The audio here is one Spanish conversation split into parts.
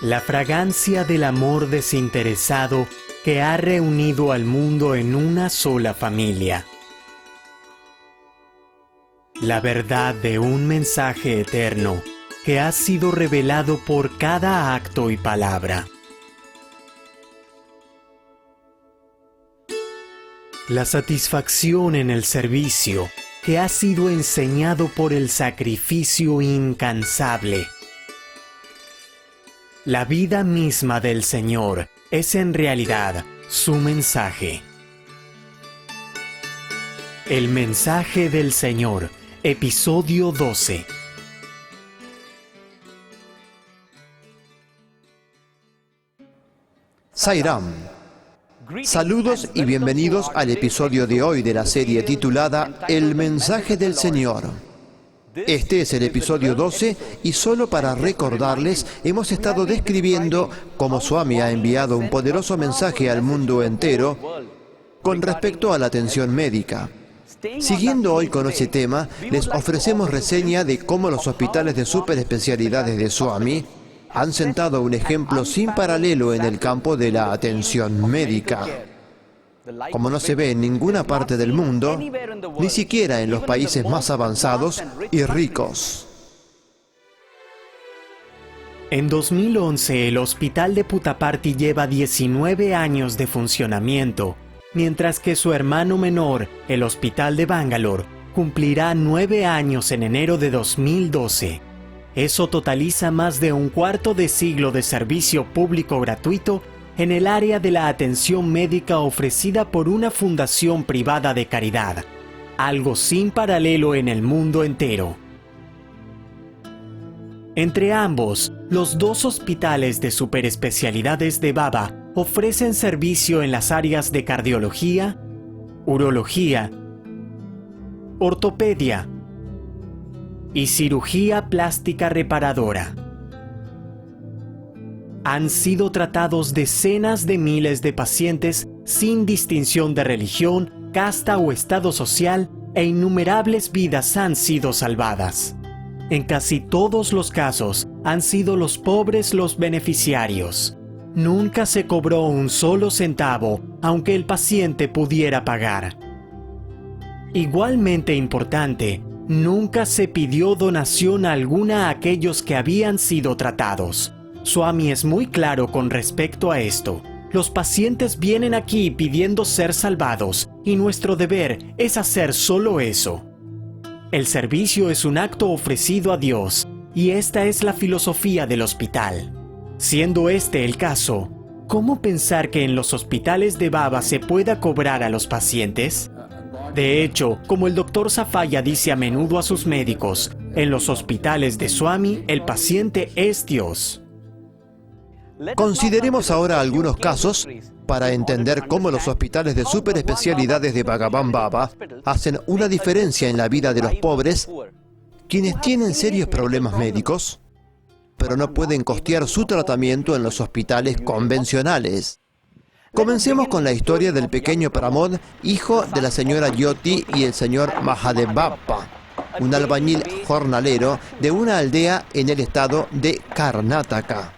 La fragancia del amor desinteresado que ha reunido al mundo en una sola familia. La verdad de un mensaje eterno que ha sido revelado por cada acto y palabra. La satisfacción en el servicio que ha sido enseñado por el sacrificio incansable. La vida misma del Señor es en realidad su mensaje. El mensaje del Señor, episodio 12. Sairam. Saludos y bienvenidos al episodio de hoy de la serie titulada El mensaje del Señor. Este es el episodio 12 y solo para recordarles, hemos estado describiendo cómo Swami ha enviado un poderoso mensaje al mundo entero con respecto a la atención médica. Siguiendo hoy con ese tema, les ofrecemos reseña de cómo los hospitales de superespecialidades de Swami han sentado un ejemplo sin paralelo en el campo de la atención médica. Como no se ve en ninguna parte del mundo, ni siquiera en los países más avanzados y ricos. En 2011, el hospital de Puttaparthi lleva 19 años de funcionamiento, mientras que su hermano menor, el hospital de Bangalore, cumplirá 9 años en enero de 2012. Eso totaliza más de un cuarto de siglo de servicio público gratuito en el área de la atención médica ofrecida por una fundación privada de caridad, algo sin paralelo en el mundo entero. Entre ambos, los dos hospitales de superespecialidades de Baba ofrecen servicio en las áreas de cardiología, urología, ortopedia y cirugía plástica reparadora. Han sido tratados decenas de miles de pacientes sin distinción de religión, casta o estado social, e innumerables vidas han sido salvadas. En casi todos los casos, han sido los pobres los beneficiarios. Nunca se cobró un solo centavo, aunque el paciente pudiera pagar. Igualmente importante, nunca se pidió donación alguna a aquellos que habían sido tratados. Swami es muy claro con respecto a esto. Los pacientes vienen aquí pidiendo ser salvados, y nuestro deber es hacer solo eso. El servicio es un acto ofrecido a Dios, y esta es la filosofía del hospital. Siendo este el caso, ¿cómo pensar que en los hospitales de Baba se pueda cobrar a los pacientes? De hecho, como el Dr. Safaya dice a menudo a sus médicos, en los hospitales de Swami el paciente es Dios. Consideremos ahora algunos casos para entender cómo los hospitales de superespecialidades de Bhagavan Baba hacen una diferencia en la vida de los pobres, quienes tienen serios problemas médicos, pero no pueden costear su tratamiento en los hospitales convencionales. Comencemos con la historia del pequeño Pramod, hijo de la señora Jyoti y el señor Mahadev Bappa, un albañil jornalero de una aldea en el estado de Karnataka.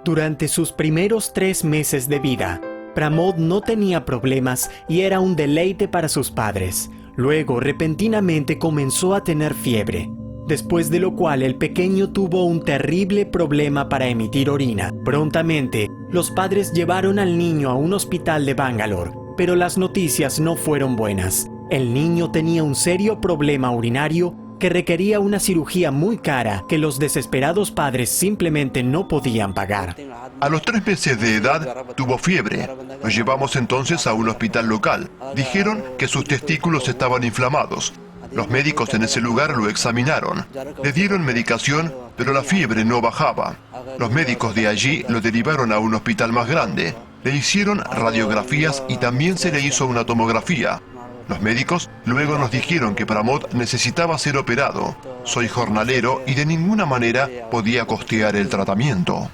Durante sus primeros 3 meses de vida, Pramod no tenía problemas y era un deleite para sus padres. Luego, repentinamente comenzó a tener fiebre, después de lo cual el pequeño tuvo un terrible problema para emitir orina. Prontamente, los padres llevaron al niño a un hospital de Bangalore, pero las noticias no fueron buenas. El niño tenía un serio problema urinario que requería una cirugía muy cara que los desesperados padres simplemente no podían pagar. A los 3 meses de edad tuvo fiebre. Lo llevamos entonces a un hospital local. Dijeron que sus testículos estaban inflamados. Los médicos en ese lugar lo examinaron. Le dieron medicación, pero la fiebre no bajaba. Los médicos de allí lo derivaron a un hospital más grande. Le hicieron radiografías y también se le hizo una tomografía. Los médicos luego nos dijeron que Pramod necesitaba ser operado. Soy jornalero y de ninguna manera podía costear el tratamiento.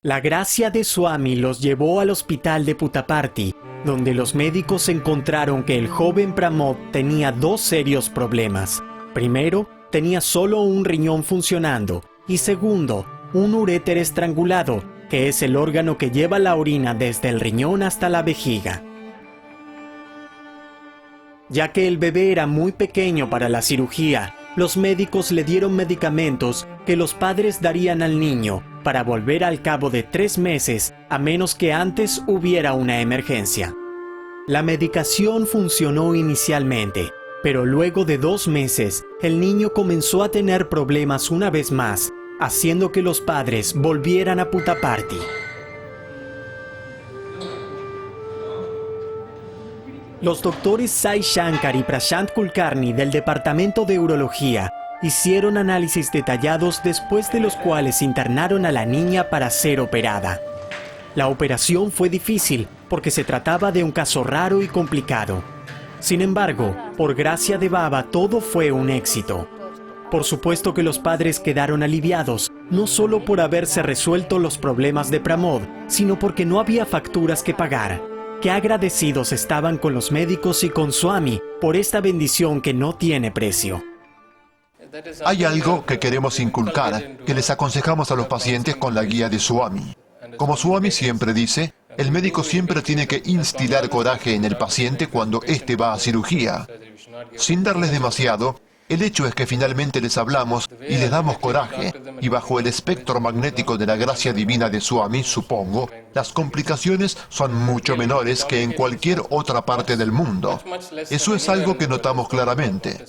La gracia de Swami los llevó al hospital de Puttaparthi, donde los médicos encontraron que el joven Pramod tenía 2 serios problemas. Primero, tenía solo un riñón funcionando y segundo, un uréter estrangulado, que es el órgano que lleva la orina desde el riñón hasta la vejiga. Ya que el bebé era muy pequeño para la cirugía, los médicos le dieron medicamentos que los padres darían al niño para volver al cabo de 3 meses, a menos que antes hubiera una emergencia. La medicación funcionó inicialmente, pero luego de 2 meses, el niño comenzó a tener problemas una vez más, haciendo que los padres volvieran a Puttaparthi. Los doctores Sai Shankar y Prashant Kulkarni del Departamento de Urología hicieron análisis detallados después de los cuales internaron a la niña para ser operada. La operación fue difícil porque se trataba de un caso raro y complicado. Sin embargo, por gracia de Baba todo fue un éxito. Por supuesto que los padres quedaron aliviados, no solo por haberse resuelto los problemas de Pramod, sino porque no había facturas que pagar. Qué agradecidos estaban con los médicos y con Swami por esta bendición que no tiene precio. Hay algo que queremos inculcar, que les aconsejamos a los pacientes con la guía de Swami. Como Swami siempre dice, el médico siempre tiene que instilar coraje en el paciente cuando éste va a cirugía. Sin darles demasiado, el hecho es que finalmente les hablamos y les damos coraje, y bajo el espectro magnético de la gracia divina de Swami, supongo, las complicaciones son mucho menores que en cualquier otra parte del mundo. Eso es algo que notamos claramente.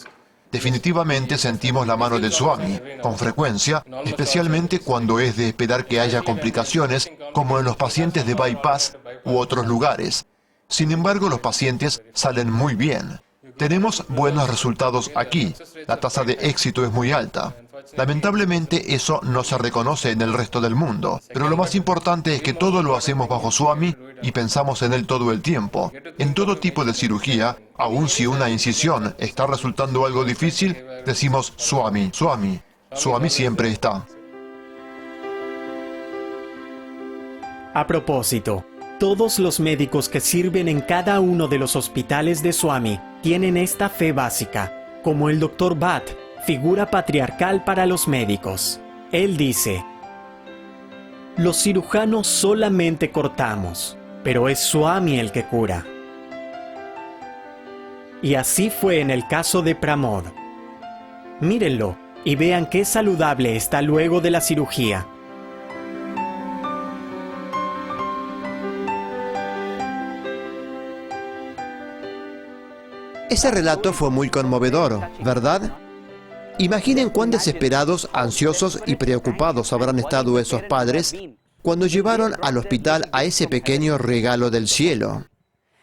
Definitivamente sentimos la mano de Swami, con frecuencia, especialmente cuando es de esperar que haya complicaciones, como en los pacientes de bypass u otros lugares. Sin embargo, los pacientes salen muy bien. Tenemos buenos resultados aquí. La tasa de éxito es muy alta. Lamentablemente, eso no se reconoce en el resto del mundo. Pero lo más importante es que todo lo hacemos bajo Swami y pensamos en él todo el tiempo. En todo tipo de cirugía, aun si una incisión está resultando algo difícil, decimos Swami, Swami. Swami siempre está. A propósito, todos los médicos que sirven en cada uno de los hospitales de Swami tienen esta fe básica, como el Dr. Bhatt, figura patriarcal para los médicos. Él dice: los cirujanos solamente cortamos, pero es Swami el que cura. Y así fue en el caso de Pramod. Mírenlo y vean qué saludable está luego de la cirugía. Ese relato fue muy conmovedor, ¿verdad? Imaginen cuán desesperados, ansiosos y preocupados habrán estado esos padres cuando llevaron al hospital a ese pequeño regalo del cielo.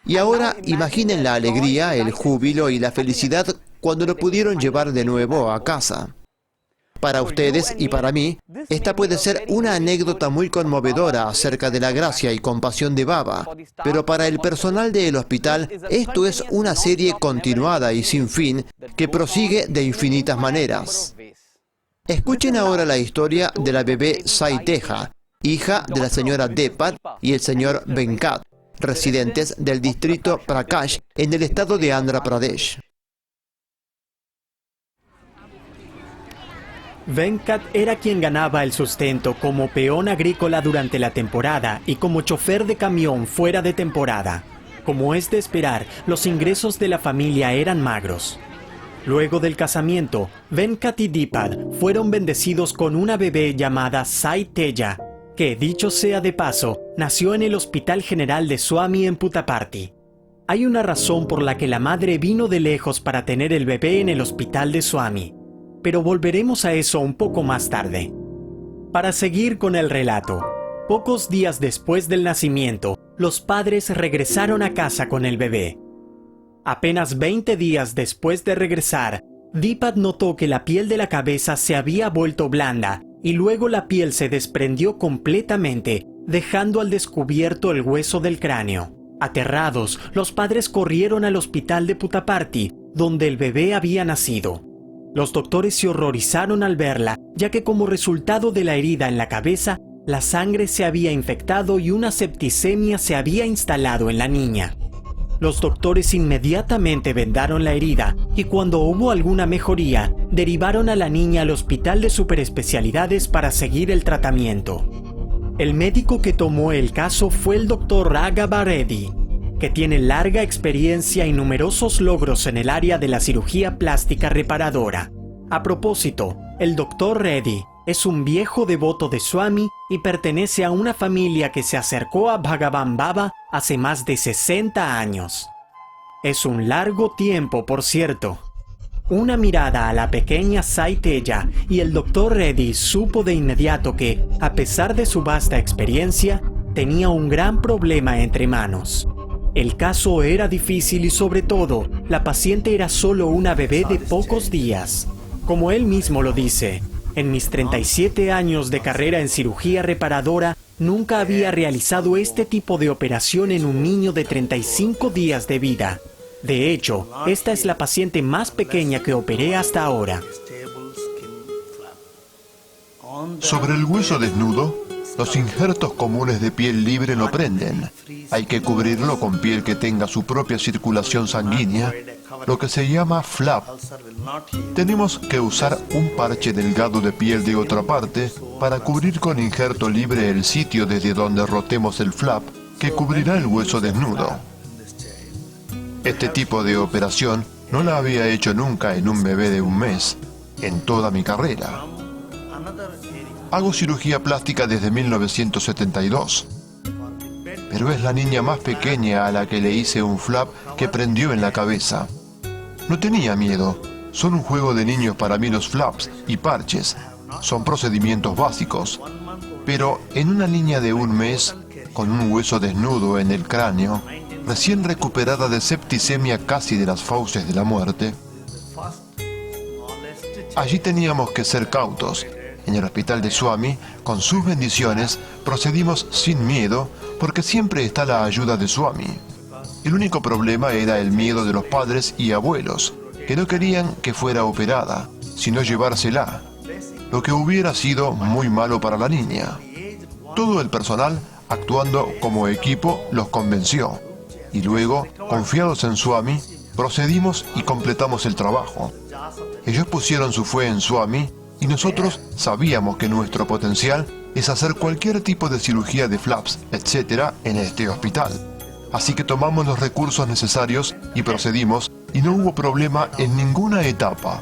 Y ahora imaginen la alegría, el júbilo y la felicidad cuando lo pudieron llevar de nuevo a casa. Para ustedes y para mí, esta puede ser una anécdota muy conmovedora acerca de la gracia y compasión de Baba, pero para el personal del hospital, esto es una serie continuada y sin fin que prosigue de infinitas maneras. Escuchen ahora la historia de la bebé Sai Teja, hija de la señora Depad y el señor Venkat, residentes del distrito Prakash en el estado de Andhra Pradesh. Venkat era quien ganaba el sustento como peón agrícola durante la temporada y como chofer de camión fuera de temporada. Como es de esperar, los ingresos de la familia eran magros. Luego del casamiento, Venkat y Dipad fueron bendecidos con una bebé llamada Sai Teja, que, dicho sea de paso, nació en el Hospital General de Swami en Puttaparthi. Hay una razón por la que la madre vino de lejos para tener el bebé en el Hospital de Swami. Pero volveremos a eso un poco más tarde. Para seguir con el relato, pocos días después del nacimiento, los padres regresaron a casa con el bebé. Apenas 20 días después de regresar, Dipad notó que la piel de la cabeza se había vuelto blanda y luego la piel se desprendió completamente, dejando al descubierto el hueso del cráneo. Aterrados, los padres corrieron al hospital de Puttaparthi, donde el bebé había nacido. Los doctores se horrorizaron al verla, ya que como resultado de la herida en la cabeza, la sangre se había infectado y una septicemia se había instalado en la niña. Los doctores inmediatamente vendaron la herida y cuando hubo alguna mejoría, derivaron a la niña al hospital de superespecialidades para seguir el tratamiento. El médico que tomó el caso fue el Dr. Raghav Reddy, que tiene larga experiencia y numerosos logros en el área de la cirugía plástica reparadora. A propósito, el Dr. Reddy es un viejo devoto de Swami y pertenece a una familia que se acercó a Bhagavan Baba hace más de 60 años. Es un largo tiempo, por cierto. Una mirada a la pequeña Sai Teja y el Dr. Reddy supo de inmediato que, a pesar de su vasta experiencia, tenía un gran problema entre manos. El caso era difícil y sobre todo, la paciente era solo una bebé de pocos días. Como él mismo lo dice, en mis 37 años de carrera en cirugía reparadora, nunca había realizado este tipo de operación en un niño de 35 días de vida. De hecho, esta es la paciente más pequeña que operé hasta ahora. Sobre el hueso desnudo, los injertos comunes de piel libre no prenden. Hay que cubrirlo con piel que tenga su propia circulación sanguínea, lo que se llama flap. Tenemos que usar un parche delgado de piel de otra parte para cubrir con injerto libre el sitio desde donde rotemos el flap que cubrirá el hueso desnudo. Este tipo de operación no la había hecho nunca en un bebé de un mes, en toda mi carrera. Hago cirugía plástica desde 1972, pero es la niña más pequeña a la que le hice un flap que prendió en la cabeza. No tenía miedo, son un juego de niños para mí los flaps y parches, son procedimientos básicos, pero en una niña de un mes, con un hueso desnudo en el cráneo, recién recuperada de septicemia casi de las fauces de la muerte, allí teníamos que ser cautos. En el hospital de Swami, con sus bendiciones, procedimos sin miedo porque siempre está la ayuda de Swami. El único problema era el miedo de los padres y abuelos, que no querían que fuera operada, sino llevársela, lo que hubiera sido muy malo para la niña. Todo el personal, actuando como equipo, los convenció. Y luego, confiados en Swami, procedimos y completamos el trabajo. Ellos pusieron su fe en Swami y nosotros sabíamos que nuestro potencial es hacer cualquier tipo de cirugía de flaps, etc. en este hospital. Así que tomamos los recursos necesarios y procedimos y no hubo problema en ninguna etapa.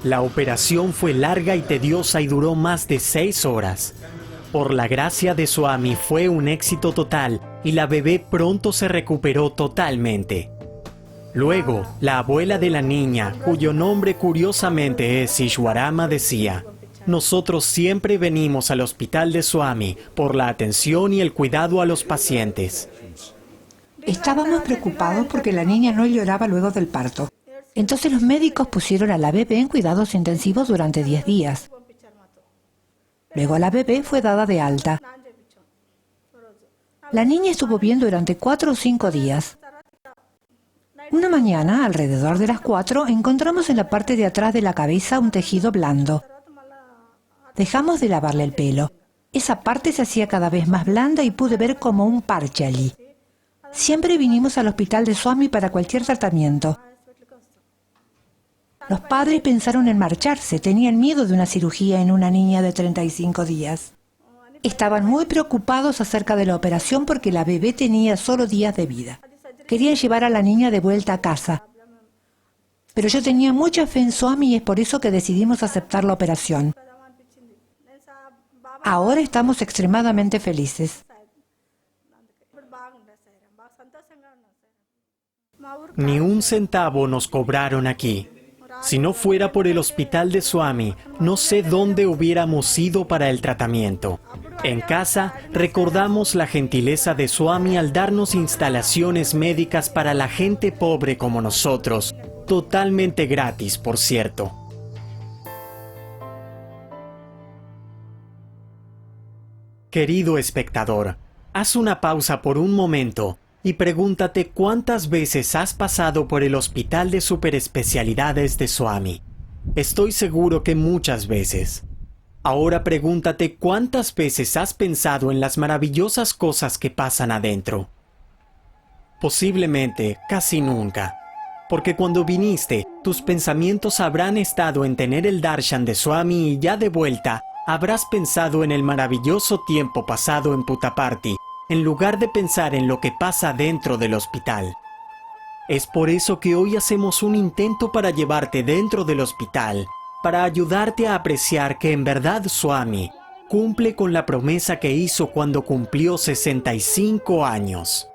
La operación fue larga y tediosa y duró más de 6 horas. Por la gracia de Swami fue un éxito total y la bebé pronto se recuperó totalmente. Luego, la abuela de la niña, cuyo nombre curiosamente es Ishwarama, decía: nosotros siempre venimos al hospital de Swami por la atención y el cuidado a los pacientes. Estábamos preocupados porque la niña no lloraba luego del parto. Entonces los médicos pusieron a la bebé en cuidados intensivos durante 10 días. Luego la bebé fue dada de alta. La niña estuvo bien durante 4 o 5 días. Una mañana, alrededor de las 4, encontramos en la parte de atrás de la cabeza un tejido blando. Dejamos de lavarle el pelo. Esa parte se hacía cada vez más blanda y pude ver como un parche allí. Siempre vinimos al hospital de Swami para cualquier tratamiento. Los padres pensaron en marcharse, tenían miedo de una cirugía en una niña de 35 días. Estaban muy preocupados acerca de la operación porque la bebé tenía solo días de vida. Querían llevar a la niña de vuelta a casa. Pero yo tenía mucha fe en Swami y es por eso que decidimos aceptar la operación. Ahora estamos extremadamente felices. Ni un centavo nos cobraron aquí. Si no fuera por el hospital de Swami, no sé dónde hubiéramos ido para el tratamiento. En casa, recordamos la gentileza de Swami al darnos instalaciones médicas para la gente pobre como nosotros, totalmente gratis, por cierto. Querido espectador, haz una pausa por un momento y pregúntate cuántas veces has pasado por el hospital de superespecialidades de Swami. Estoy seguro que muchas veces. Ahora pregúntate cuántas veces has pensado en las maravillosas cosas que pasan adentro. Posiblemente casi nunca, porque cuando viniste, tus pensamientos habrán estado en tener el darshan de Swami y ya de vuelta habrás pensado en el maravilloso tiempo pasado en Puttaparthi, en lugar de pensar en lo que pasa dentro del hospital. Es por eso que hoy hacemos un intento para llevarte dentro del hospital, para ayudarte a apreciar que en verdad Swami cumple con la promesa que hizo cuando cumplió 65 años.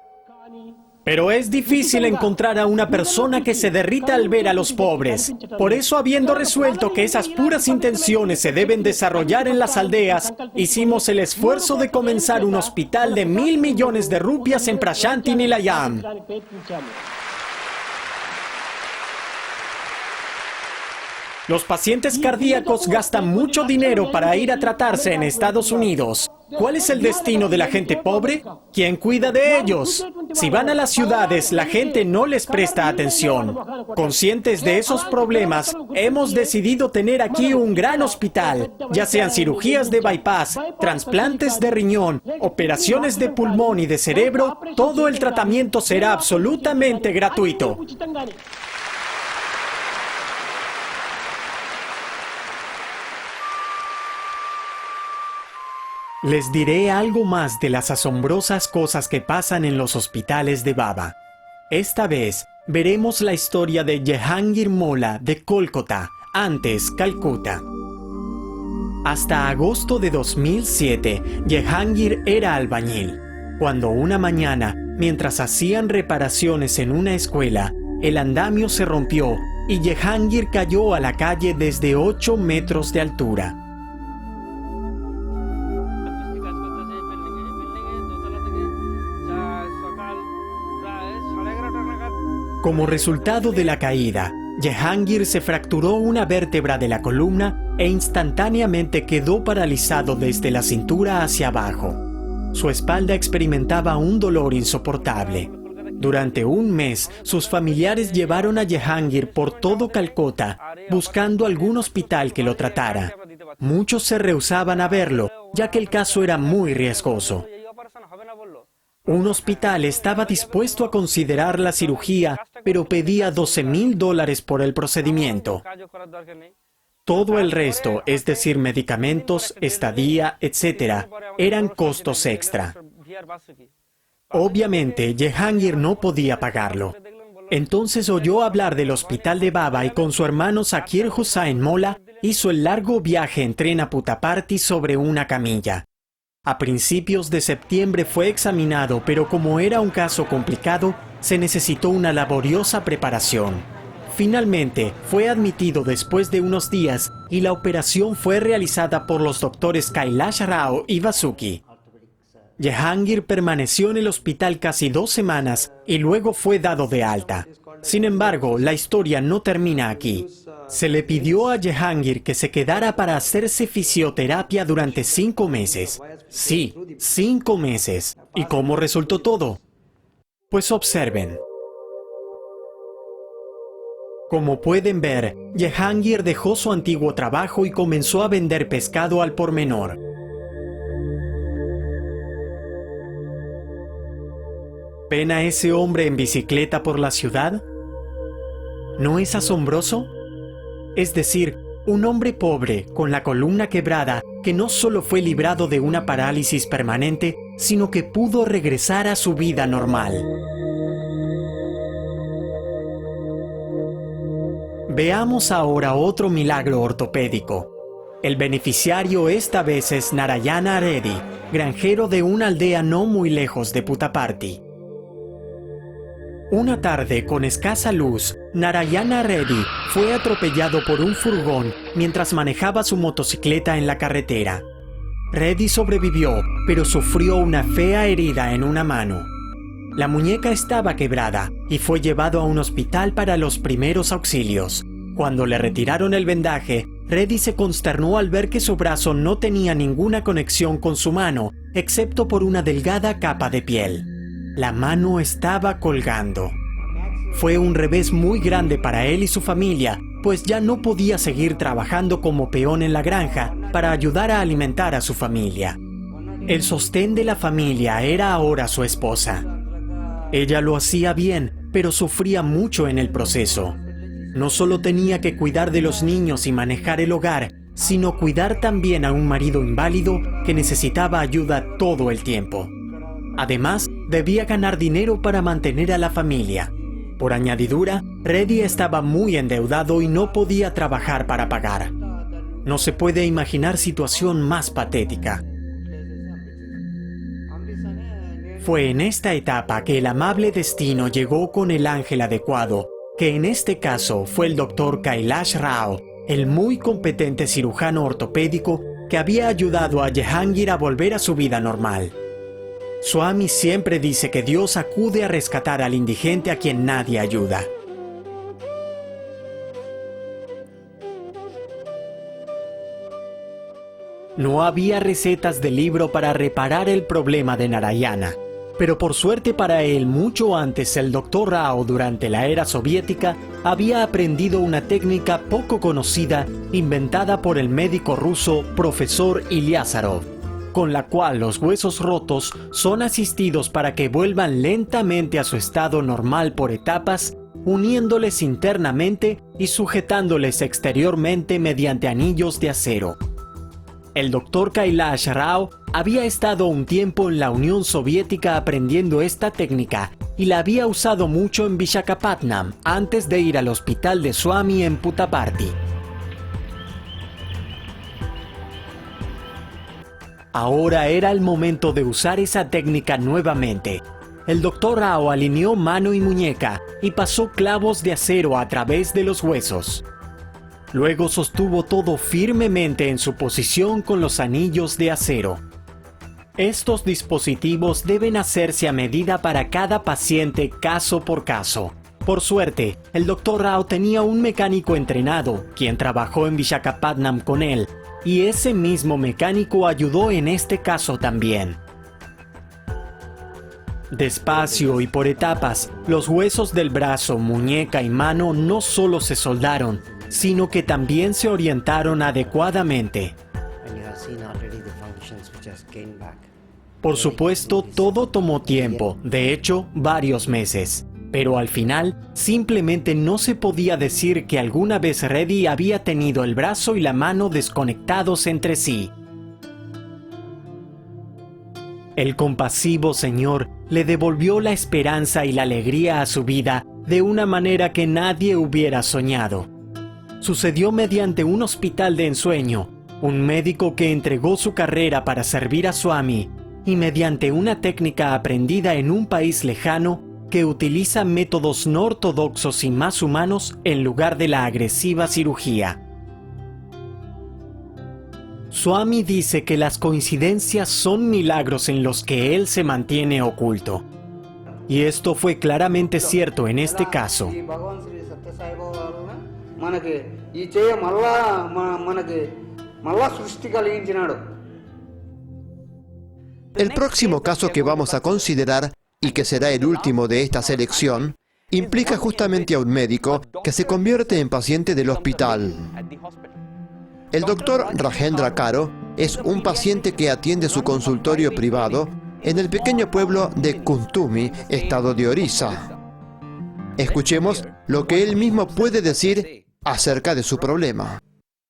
Pero es difícil encontrar a una persona que se derrita al ver a los pobres. Por eso, habiendo resuelto que esas puras intenciones se deben desarrollar en las aldeas, hicimos el esfuerzo de comenzar un hospital de 1.000 millones de rupias en Prashanti Nilayam. Los pacientes cardíacos gastan mucho dinero para ir a tratarse en Estados Unidos. ¿Cuál es el destino de la gente pobre? ¿Quién cuida de ellos? Si van a las ciudades, la gente no les presta atención. Conscientes de esos problemas, hemos decidido tener aquí un gran hospital, ya sean cirugías de bypass, trasplantes de riñón, operaciones de pulmón y de cerebro, todo el tratamiento será absolutamente gratuito. Les diré algo más de las asombrosas cosas que pasan en los hospitales de Baba. Esta vez veremos la historia de Jehangir Molla de Kolkata, antes Calcuta. Hasta agosto de 2007, Jehangir era albañil, cuando una mañana, mientras hacían reparaciones en una escuela, el andamio se rompió y Jehangir cayó a la calle desde 8 metros de altura. Como resultado de la caída, Jehangir se fracturó una vértebra de la columna e instantáneamente quedó paralizado desde la cintura hacia abajo. Su espalda experimentaba un dolor insoportable. Durante un mes, sus familiares llevaron a Jehangir por todo Calcuta, buscando algún hospital que lo tratara. Muchos se rehusaban a verlo, ya que el caso era muy riesgoso. Un hospital estaba dispuesto a considerar la cirugía, pero pedía $12,000 por el procedimiento. Todo el resto, es decir, medicamentos, estadía, etc., eran costos extra. Obviamente, Jehangir no podía pagarlo. Entonces oyó hablar del hospital de Baba y con su hermano Zakir Hussain Molla hizo el largo viaje en tren a Puttaparthi sobre una camilla. A principios de septiembre fue examinado, pero como era un caso complicado, se necesitó una laboriosa preparación. Finalmente, fue admitido después de unos días y la operación fue realizada por los doctores Kailash Rao y Vasuki. Jehangir permaneció en el hospital casi 2 semanas y luego fue dado de alta. Sin embargo, la historia no termina aquí. Se le pidió a Jehangir que se quedara para hacerse fisioterapia durante 5 meses. Sí, 5 meses. ¿Y cómo resultó todo? Pues observen. Como pueden ver, Jehangir dejó su antiguo trabajo y comenzó a vender pescado al por menor. ¿Ven a ese hombre en bicicleta por la ciudad? ¿No es asombroso? Es decir, un hombre pobre, con la columna quebrada, que no solo fue librado de una parálisis permanente, sino que pudo regresar a su vida normal. Veamos ahora otro milagro ortopédico. El beneficiario esta vez es Narayana Reddy, granjero de una aldea no muy lejos de Puttaparthi. Una tarde con escasa luz, Narayana Reddy fue atropellado por un furgón mientras manejaba su motocicleta en la carretera. Reddy sobrevivió, pero sufrió una fea herida en una mano. La muñeca estaba quebrada y fue llevado a un hospital para los primeros auxilios. Cuando le retiraron el vendaje, Reddy se consternó al ver que su brazo no tenía ninguna conexión con su mano, excepto por una delgada capa de piel. La mano estaba colgando. Fue un revés muy grande para él y su familia, pues ya no podía seguir trabajando como peón en la granja para ayudar a alimentar a su familia. El sostén de la familia era ahora su esposa. Ella lo hacía bien, pero sufría mucho en el proceso. No solo tenía que cuidar de los niños y manejar el hogar, sino cuidar también a un marido inválido que necesitaba ayuda todo el tiempo. Además, debía ganar dinero para mantener a la familia. Por añadidura, Reddy estaba muy endeudado y no podía trabajar para pagar. No se puede imaginar situación más patética. Fue en esta etapa que el amable destino llegó con el ángel adecuado, que en este caso fue el Dr. Kailash Rao, el muy competente cirujano ortopédico que había ayudado a Jehangir a volver a su vida normal. Swami siempre dice que Dios acude a rescatar al indigente a quien nadie ayuda. No había recetas de libro para reparar el problema de Narayana, pero por suerte para él, mucho antes el Dr. Rao durante la era soviética había aprendido una técnica poco conocida inventada por el médico ruso profesor Ilyasarov, con la cual los huesos rotos son asistidos para que vuelvan lentamente a su estado normal por etapas, uniéndoles internamente y sujetándoles exteriormente mediante anillos de acero. El Dr. Kailash Rao había estado un tiempo en la Unión Soviética aprendiendo esta técnica y la había usado mucho en Visakhapatnam antes de ir al hospital de Swami en Puttaparthi. Ahora era el momento de usar esa técnica nuevamente. El Dr. Rao alineó mano y muñeca y pasó clavos de acero a través de los huesos. Luego sostuvo todo firmemente en su posición con los anillos de acero. Estos dispositivos deben hacerse a medida para cada paciente caso por caso. Por suerte, el Dr. Rao tenía un mecánico entrenado, quien trabajó en Visakhapatnam con él, y ese mismo mecánico ayudó en este caso también. Despacio y por etapas, los huesos del brazo, muñeca y mano no solo se soldaron, sino que también se orientaron adecuadamente. Por supuesto, todo tomó tiempo, de hecho, varios meses. Pero al final, simplemente no se podía decir que alguna vez Reddy había tenido el brazo y la mano desconectados entre sí. El compasivo Señor le devolvió la esperanza y la alegría a su vida de una manera que nadie hubiera soñado. Sucedió mediante un hospital de ensueño, un médico que entregó su carrera para servir a Swami, y mediante una técnica aprendida en un país lejano que utiliza métodos no ortodoxos y más humanos en lugar de la agresiva cirugía. Swami dice que las coincidencias son milagros en los que él se mantiene oculto. Y esto fue claramente cierto en este caso. El próximo caso que vamos a considerar, y que será el último de esta selección, implica justamente a un médico que se convierte en paciente del hospital. El doctor Rajendra Karo es un paciente que atiende su consultorio privado en el pequeño pueblo de Kuntumi, estado de Orissa. Escuchemos lo que él mismo puede decir acerca de su problema.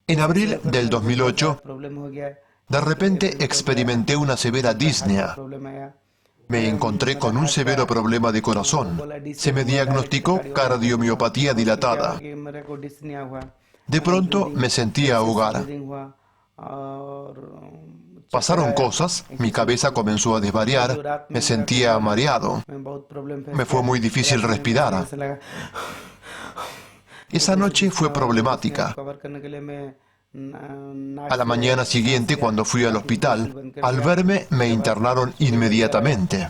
En abril del 2008, de repente experimenté una severa disnea. Me encontré con un severo problema de corazón. Se me diagnosticó cardiomiopatía dilatada. De pronto me sentí ahogar. Pasaron cosas, mi cabeza comenzó a desvariar, me sentía mareado. Me fue muy difícil respirar. Esa noche fue problemática. A la mañana siguiente, cuando fui al hospital, al verme me internaron inmediatamente.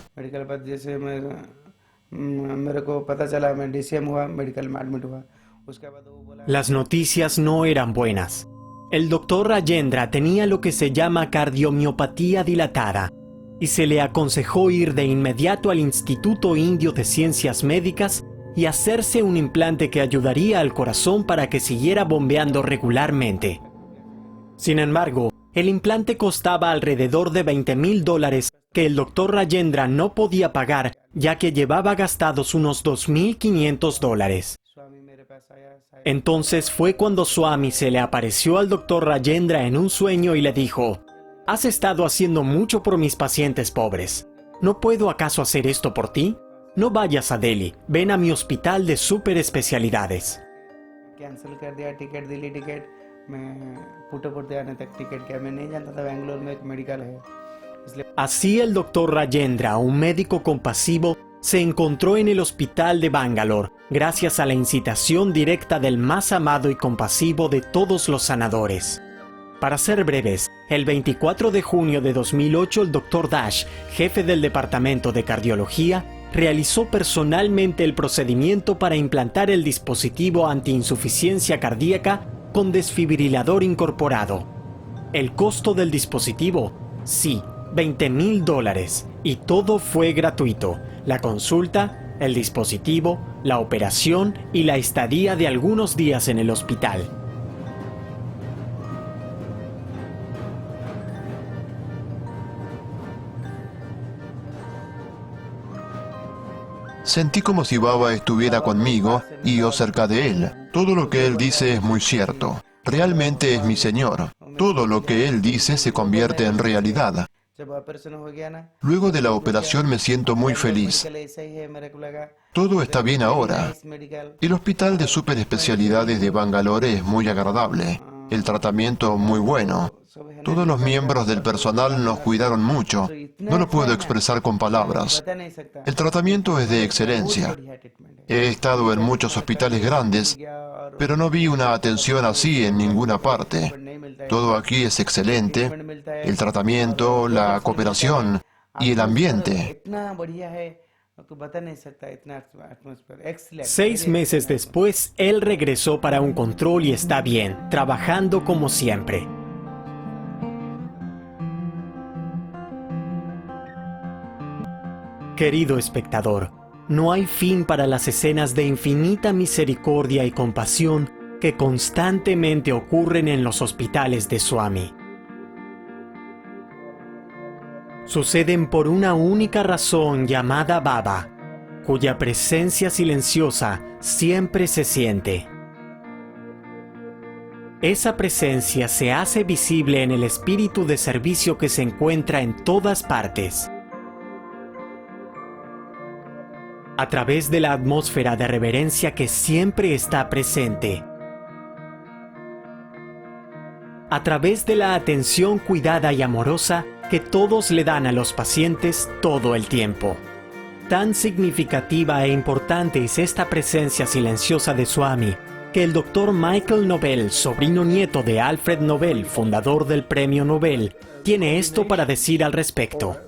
Las noticias no eran buenas. El doctor Rajendra tenía lo que se llama cardiomiopatía dilatada y se le aconsejó ir de inmediato al Instituto Indio de Ciencias Médicas y hacerse un implante que ayudaría al corazón para que siguiera bombeando regularmente. Sin embargo, el implante costaba alrededor de $20,000 que el doctor Rajendra no podía pagar, ya que llevaba gastados unos $2,500. Entonces fue cuando Swami se le apareció al doctor Rajendra en un sueño y le dijo: «Has estado haciendo mucho por mis pacientes pobres. ¿No puedo acaso hacer esto por ti? No vayas a Delhi, ven a mi hospital de super especialidades». Así el doctor Rajendra, un médico compasivo, se encontró en el hospital de Bangalore gracias a la incitación directa del más amado y compasivo de todos los sanadores. Para ser breves, el 24 de junio de 2008 el Dr. Dash, jefe del departamento de cardiología, realizó personalmente el procedimiento para implantar el dispositivo antiinsuficiencia cardíaca con desfibrilador incorporado. El costo del dispositivo, sí, $20,000, y todo fue gratuito: la consulta, el dispositivo, la operación y la estadía de algunos días en el hospital. Sentí como si Baba estuviera conmigo y yo cerca de él. Todo lo que él dice es muy cierto. Realmente es mi Señor. Todo lo que él dice se convierte en realidad. Luego de la operación me siento muy feliz. Todo está bien ahora. El hospital de superespecialidades de Bangalore es muy agradable. El tratamiento muy bueno. Todos los miembros del personal nos cuidaron mucho. No lo puedo expresar con palabras. El tratamiento es de excelencia. He estado en muchos hospitales grandes, pero no vi una atención así en ninguna parte. Todo aquí es excelente. El tratamiento, la cooperación y el ambiente. 6 meses después, él regresó para un control y está bien, trabajando como siempre. Querido espectador, no hay fin para las escenas de infinita misericordia y compasión que constantemente ocurren en los hospitales de Swami. Suceden por una única razón llamada Baba, cuya presencia silenciosa siempre se siente. Esa presencia se hace visible en el espíritu de servicio que se encuentra en todas partes. A través de la atmósfera de reverencia que siempre está presente. A través de la atención cuidada y amorosa que todos le dan a los pacientes todo el tiempo. Tan significativa e importante es esta presencia silenciosa de Swami, que el Dr. Michael Nobel, sobrino nieto de Alfred Nobel, fundador del Premio Nobel, tiene esto para decir al respecto.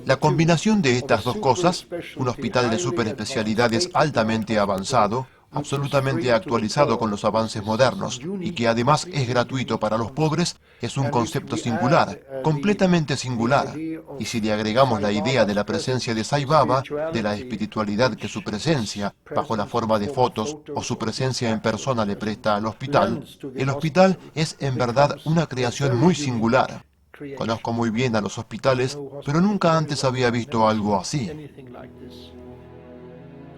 La combinación de estas dos cosas, un hospital de superespecialidades altamente avanzado, absolutamente actualizado con los avances modernos y que además es gratuito para los pobres, es un concepto singular, completamente singular. Y si le agregamos la idea de la presencia de Sai Baba, de la espiritualidad que su presencia, bajo la forma de fotos o su presencia en persona le presta al hospital, el hospital es en verdad una creación muy singular. Conozco muy bien a los hospitales, pero nunca antes había visto algo así.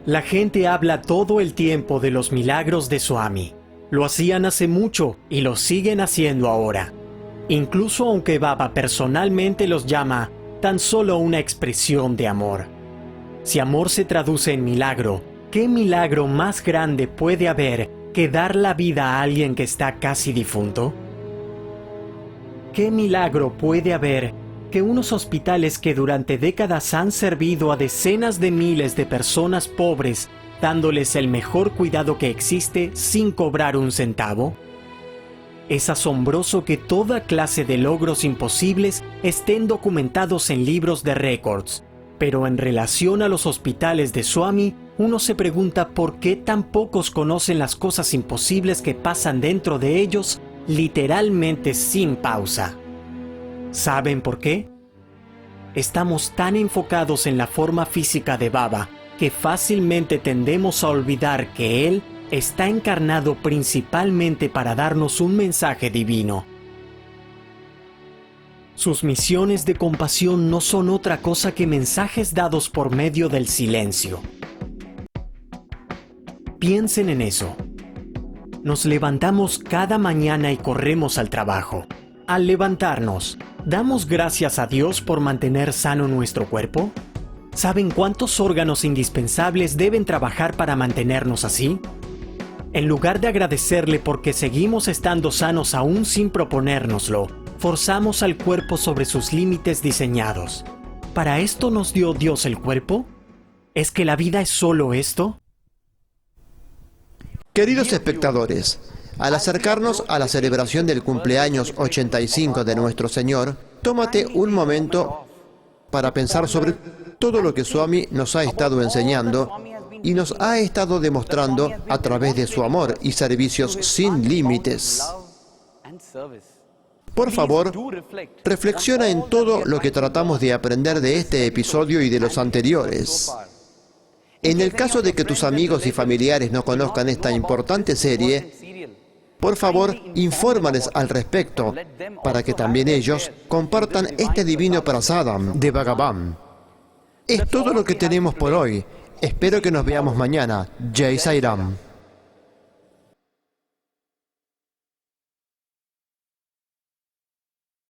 La gente habla todo el tiempo de los milagros de Swami. Lo hacían hace mucho y lo siguen haciendo ahora. Incluso aunque Baba personalmente los llama tan solo una expresión de amor. Si amor se traduce en milagro, ¿qué milagro más grande puede haber que dar la vida a alguien que está casi difunto? ¿Qué milagro puede haber que unos hospitales que durante décadas han servido a decenas de miles de personas pobres, dándoles el mejor cuidado que existe sin cobrar un centavo? Es asombroso que toda clase de logros imposibles estén documentados en libros de récords, pero en relación a los hospitales de Swami, uno se pregunta por qué tan pocos conocen las cosas imposibles que pasan dentro de ellos, literalmente sin pausa. ¿Saben por qué? Estamos tan enfocados en la forma física de Baba que fácilmente tendemos a olvidar que Él está encarnado principalmente para darnos un mensaje divino. Sus misiones de compasión no son otra cosa que mensajes dados por medio del silencio. Piensen en eso. Nos levantamos cada mañana y corremos al trabajo. Al levantarnos, ¿damos gracias a Dios por mantener sano nuestro cuerpo? ¿Saben cuántos órganos indispensables deben trabajar para mantenernos así? En lugar de agradecerle porque seguimos estando sanos aún sin proponérnoslo, forzamos al cuerpo sobre sus límites diseñados. ¿Para esto nos dio Dios el cuerpo? ¿Es que la vida es solo esto? Queridos espectadores, al acercarnos a la celebración del cumpleaños 85 de nuestro Señor, tómate un momento para pensar sobre todo lo que Swami nos ha estado enseñando y nos ha estado demostrando a través de su amor y servicios sin límites. Por favor, reflexiona en todo lo que tratamos de aprender de este episodio y de los anteriores. En el caso de que tus amigos y familiares no conozcan esta importante serie, por favor, infórmales al respecto, para que también ellos compartan este divino prasadam de Bhagavan. Es todo lo que tenemos por hoy. Espero que nos veamos mañana. Jai Sai Ram.